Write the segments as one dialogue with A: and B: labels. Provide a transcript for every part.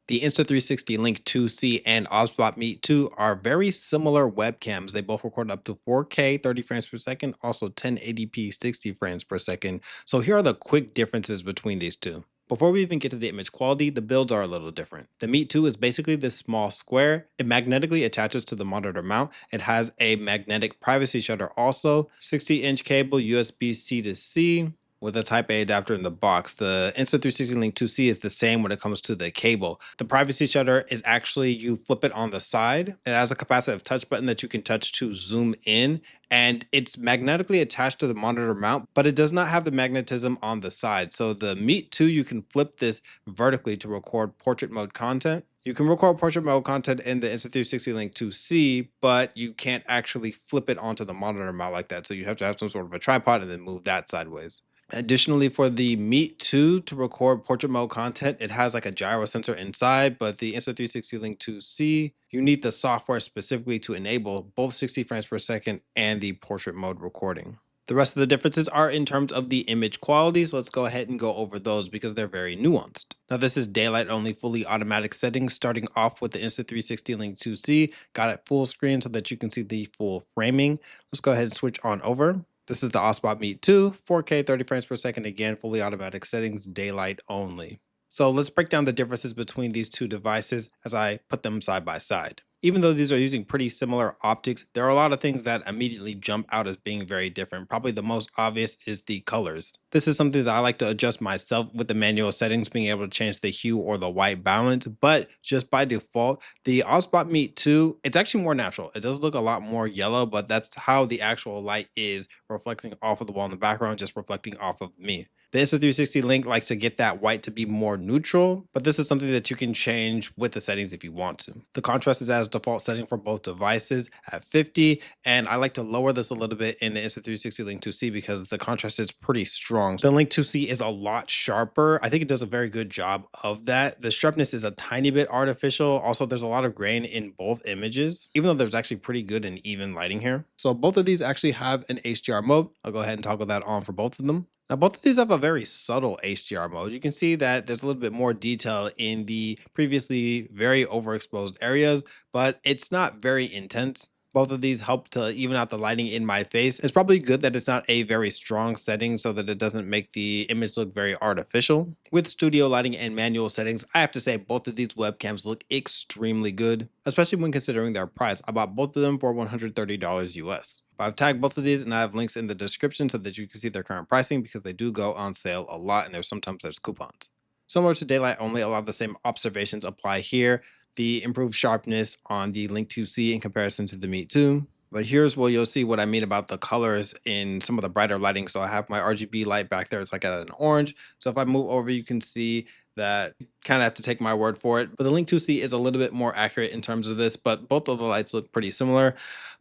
A: The Insta360 Link 2C and OBSBOT Meet 2 are very similar webcams. They both record up to 4K 30 frames per second, also 1080p 60 frames per second. So here are the quick differences between these two. Before we even get to the image quality, the builds are a little different. The Meet 2 is basically this small square. It magnetically attaches to the monitor mount. It has a magnetic privacy shutter also, 60-inch cable, USB-C to C, with a Type A adapter in the box. The Insta360 Link 2C is the same when it comes to the cable. The privacy shutter is actually, you flip it on the side. It has a capacitive touch button that you can touch to zoom in, and it's magnetically attached to the monitor mount, but it does not have the magnetism on the side. So the Meet 2, you can flip this vertically to record portrait mode content. You can record portrait mode content in the Insta360 Link 2C, but you can't actually flip it onto the monitor mount like that. So you have to have some sort of a tripod and then move that sideways. Additionally, for the Meet 2 to record portrait mode content, it has like a gyro sensor inside, but the Insta360 Link 2C, you need the software specifically to enable both 60 frames per second and the portrait mode recording. The rest of the differences are in terms of the image quality, so let's go ahead and go over those because they're very nuanced. Now this is daylight only fully automatic settings, starting off with the Insta360 Link 2C, got it full screen so that you can see the full framing. Let's go ahead and switch on over. This is the OBSBOT Meet 2, 4K 30 frames per second, again, fully automatic settings, daylight only. So let's break down the differences between these two devices as I put them side by side. Even though these are using pretty similar optics, there are a lot of things that immediately jump out as being very different. Probably the most obvious is the colors. This is something that I like to adjust myself with the manual settings, being able to change the hue or the white balance, but just by default, the OBSBOT Meet 2, it's actually more natural. It does look a lot more yellow, but that's how the actual light is reflecting off of the wall in the background, just reflecting off of me. The Insta360 Link likes to get that white to be more neutral, but this is something that you can change with the settings if you want to. The contrast is as default setting for both devices at 50, and I like to lower this a little bit in the Insta360 Link 2C because the contrast is pretty strong. So the Link 2C is a lot sharper. I think it does a very good job of that. The sharpness is a tiny bit artificial. Also, there's a lot of grain in both images, even though there's actually pretty good and even lighting here. So both of these actually have an HDR mode. I'll go ahead and toggle that on for both of them. Now, both of these have a very subtle HDR mode. You can see that there's a little bit more detail in the previously very overexposed areas, but it's not very intense. Both of these help to even out the lighting in my face. It's probably good that it's not a very strong setting so that it doesn't make the image look very artificial. With studio lighting and manual settings, I have to say both of these webcams look extremely good, especially when considering their price. I bought both of them for $130 US. I've tagged both of these and I have links in the description so that you can see their current pricing because they do go on sale a lot and sometimes there's coupons. Similar to daylight only, a lot of the same observations apply here. The improved sharpness on the Link 2C in comparison to the Meet 2. But here's where you'll see what I mean about the colors in some of the brighter lighting. So I have my RGB light back there. It's like at an orange. So if I move over, you can see that kind of have to take my word for it. But the Link 2C is a little bit more accurate in terms of this, but both of the lights look pretty similar.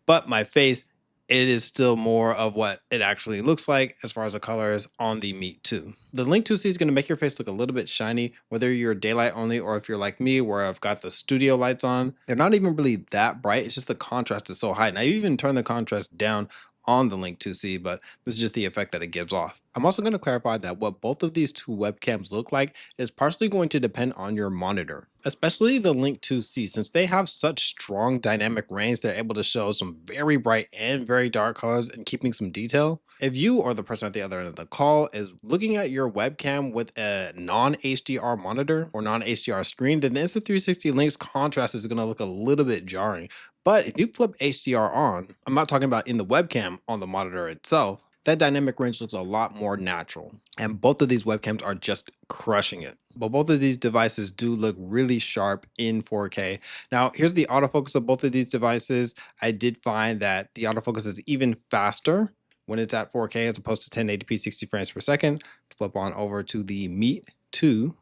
A: But my face, it is still more of what it actually looks like as far as the colors on the Meet 2. The Link 2C is going to make your face look a little bit shiny, whether you're daylight only or if you're like me where I've got the studio lights on. They're not even really that bright. It's just the contrast is so high. Now you even turn the contrast down on the Link 2C, but this is just the effect that it gives off. I'm also going to clarify that what both of these two webcams look like is partially going to depend on your monitor, especially the Link 2C. Since they have such strong dynamic range, they're able to show some very bright and very dark colors and keeping some detail. If you or the person at the other end of the call is looking at your webcam with a non-HDR monitor or non-HDR screen, then the Insta360 Link's contrast is going to look a little bit jarring. But if you flip HDR on, I'm not talking about in the webcam, on the monitor itself, that dynamic range looks a lot more natural. And both of these webcams are just crushing it. But both of these devices do look really sharp in 4K. Now, here's the autofocus of both of these devices. I did find that the autofocus is even faster when it's at 4K as opposed to 1080p 60 frames per second. Let's flip on over to the Meet 2.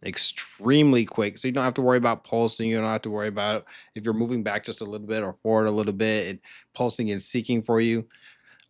A: Extremely quick, so you don't have to worry about pulsing. You don't have to worry about if you're moving back just a little bit or forward a little bit, pulsing and seeking for you.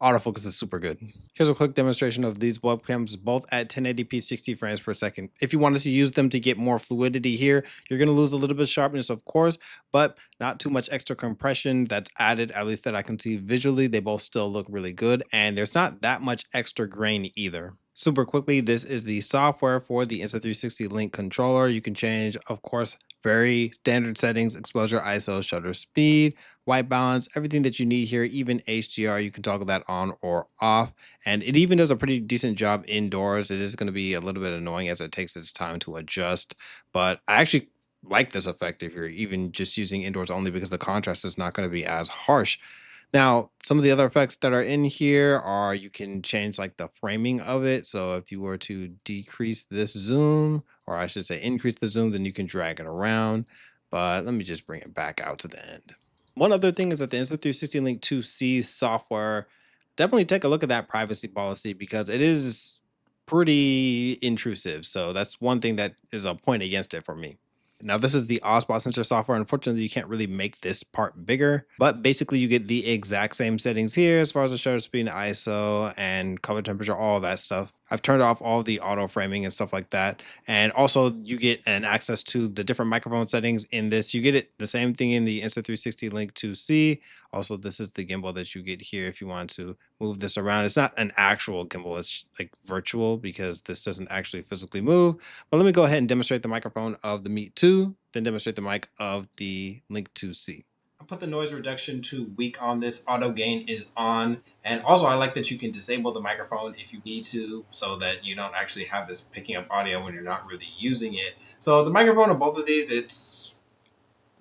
A: Autofocus is super good. Here's a quick demonstration of these webcams, both at 1080p 60 frames per second. If you wanted to use them to get more fluidity here, you're going to lose a little bit of sharpness, of course, but not too much extra compression that's added, at least that I can see visually. They both still look really good, and there's not that much extra grain either. Super quickly, this is the software for the Insta360 Link controller. You can change, of course, very standard settings: exposure, ISO, shutter speed, white balance, everything that you need here, even HDR. You can toggle that on or off. And it even does a pretty decent job indoors. It is going to be a little bit annoying as it takes its time to adjust, but I actually like this effect if you're even just using indoors only, because the contrast is not going to be as harsh. Now, some of the other effects that are in here are, you can change like the framing of it. So if you were to decrease this zoom, or I should say increase the zoom, then you can drag it around. But let me just bring it back out to the end. One other thing is that the Insta360 Link 2C software, definitely take a look at that privacy policy, because it is pretty intrusive. So that's one thing that is a point against it for me. Now, this is the OBSBOT sensor software. Unfortunately, you can't really make this part bigger, but basically you get the exact same settings here as far as the shutter speed, ISO, and color temperature, all that stuff. I've turned off all the auto framing and stuff like that. And also you get an access to the different microphone settings in this. You get it the same thing in the Insta360 Link 2C. Also, this is the gimbal that you get here if you want to move this around. It's not an actual gimbal, it's like virtual, because this doesn't actually physically move. But let me go ahead and demonstrate the microphone of the Meet 2, then demonstrate the mic of the Link 2C. I'll put the noise reduction to weak on this. Auto gain is on. And also, I like that you can disable the microphone if you need to, so that you don't actually have this picking up audio when you're not really using it. So the microphone of both of these, it's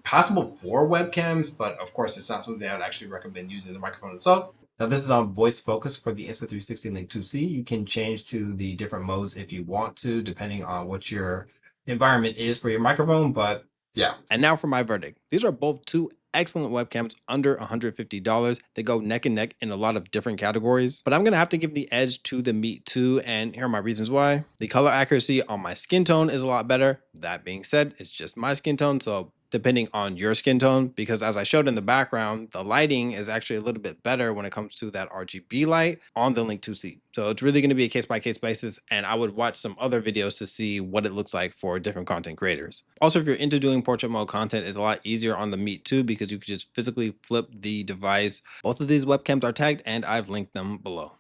A: possible for webcams, but of course it's not something I would actually recommend using the microphone itself. Now, this is on voice focus for the Insta360 Link 2C. You can change to the different modes if you want to, depending on what your environment is for your microphone. But yeah. And now for my verdict. These are both two excellent webcams under $150. They go neck and neck in a lot of different categories, but I'm gonna have to give the edge to the Meet 2, and here are my reasons why. The color accuracy on my skin tone is a lot better. That being said, it's just my skin tone, so depending on your skin tone, because as I showed in the background, the lighting is actually a little bit better when it comes to that RGB light on the Link 2C. So it's really going to be a case by case basis, and I would watch some other videos to see what it looks like for different content creators. Also, if you're into doing portrait mode content, it's a lot easier on the Meet 2, because you can just physically flip the device. Both of these webcams are tagged and I've linked them below.